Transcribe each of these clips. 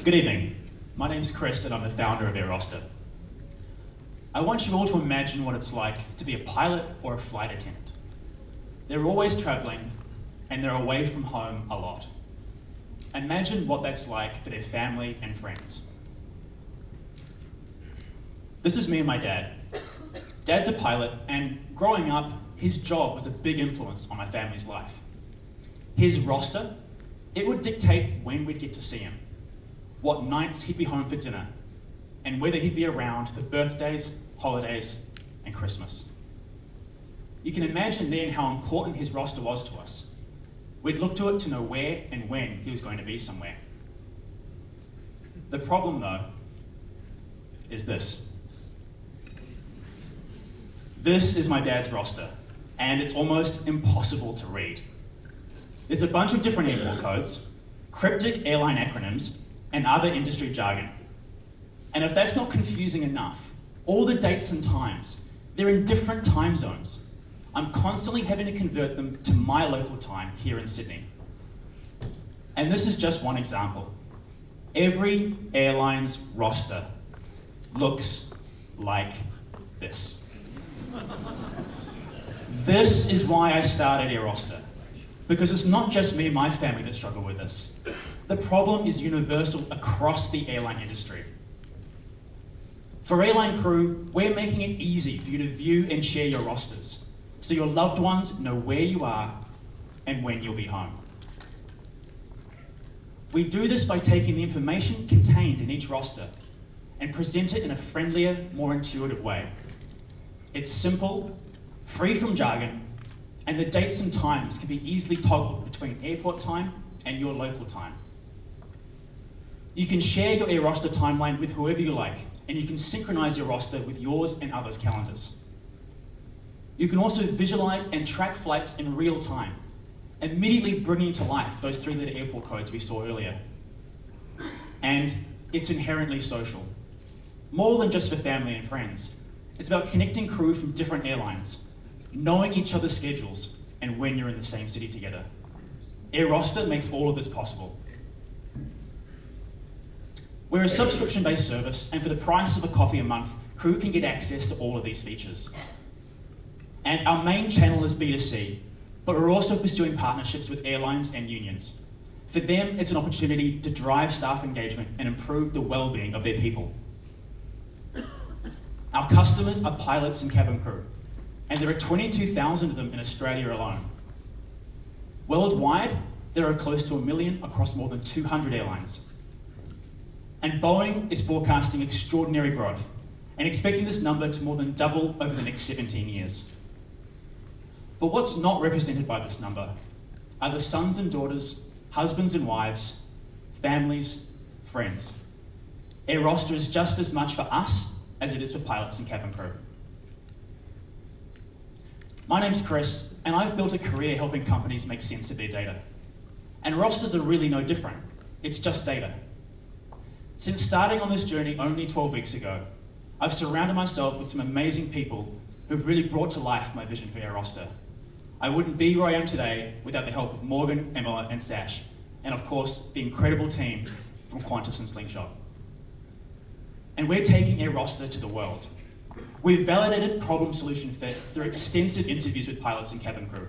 Good evening. My name's Chris and I'm the founder of Aeroster. I want you all to imagine what it's like to be a pilot or a flight attendant. They're always traveling and they're away from home a lot. Imagine what that's like for their family and friends. This is me and my dad. Dad's a pilot, and growing up, his job was a big influence on my family's life. His roster, it would dictate when we'd get to see him, what nights he'd be home for dinner, and whether he'd be around for birthdays, holidays, and Christmas. You can imagine then how important his roster was to us. We'd look to it to know where and when he was going to be somewhere. The problem, though, is this. This is my dad's roster, and it's almost impossible to read. There's a bunch of different airport codes, cryptic airline acronyms, and other industry jargon. And if that's not confusing enough, all the dates and times, they're in different time zones. I'm constantly having to convert them to my local time here in Sydney. And this is just one example. Every airline's roster looks like this. This is why I started Aeroster, because it's not just me and my family that struggle with this. The problem is universal across the airline industry. For airline crew, we're making it easy for you to view and share your rosters, so your loved ones know where you are and when you'll be home. We do this by taking the information contained in each roster and present it in a friendlier, more intuitive way. It's simple, free from jargon, and the dates and times can be easily toggled between airport time and your local time. You can share your Aeroster timeline with whoever you like, and you can synchronize your roster with yours and others' calendars. You can also visualize and track flights in real time, immediately bringing to life those three-letter airport codes we saw earlier. And it's inherently social. More than just for family and friends. It's about connecting crew from different airlines, knowing each other's schedules, and when you're in the same city together. Aeroster makes all of this possible. We're a subscription-based service, and for the price of a coffee a month, crew can get access to all of these features. And our main channel is B2C, but we're also pursuing partnerships with airlines and unions. For them, it's an opportunity to drive staff engagement and improve the well-being of their people. Our customers are pilots and cabin crew, and there are 22,000 of them in Australia alone. Worldwide, there are close to 1 million across more than 200 airlines. And Boeing is forecasting extraordinary growth and expecting this number to more than double over the next 17 years. But what's not represented by this number are the sons and daughters, husbands and wives, families, friends. Aeroster is just as much for us as it is for pilots and cabin crew. My name's Chris, and I've built a career helping companies make sense of their data. And rosters are really no different. It's just data. Since starting on this journey only 12 weeks ago, I've surrounded myself with some amazing people who've really brought to life my vision for Aeroster. I wouldn't be where I am today without the help of Morgan, Emma, and Sash, and of course, the incredible team from Qantas and Slingshot. And we're taking Aeroster to the world. We've validated problem solution fit through extensive interviews with pilots and cabin crew.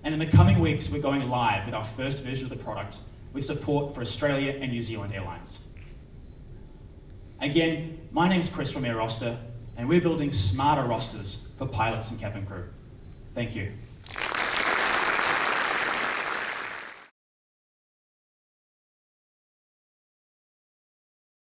And in the coming weeks, we're going live with our first version of the product with support for Australia and New Zealand Airlines. Again, my name's Chris from Aeroster, and we're building smarter rosters for pilots and cabin crew. Thank you.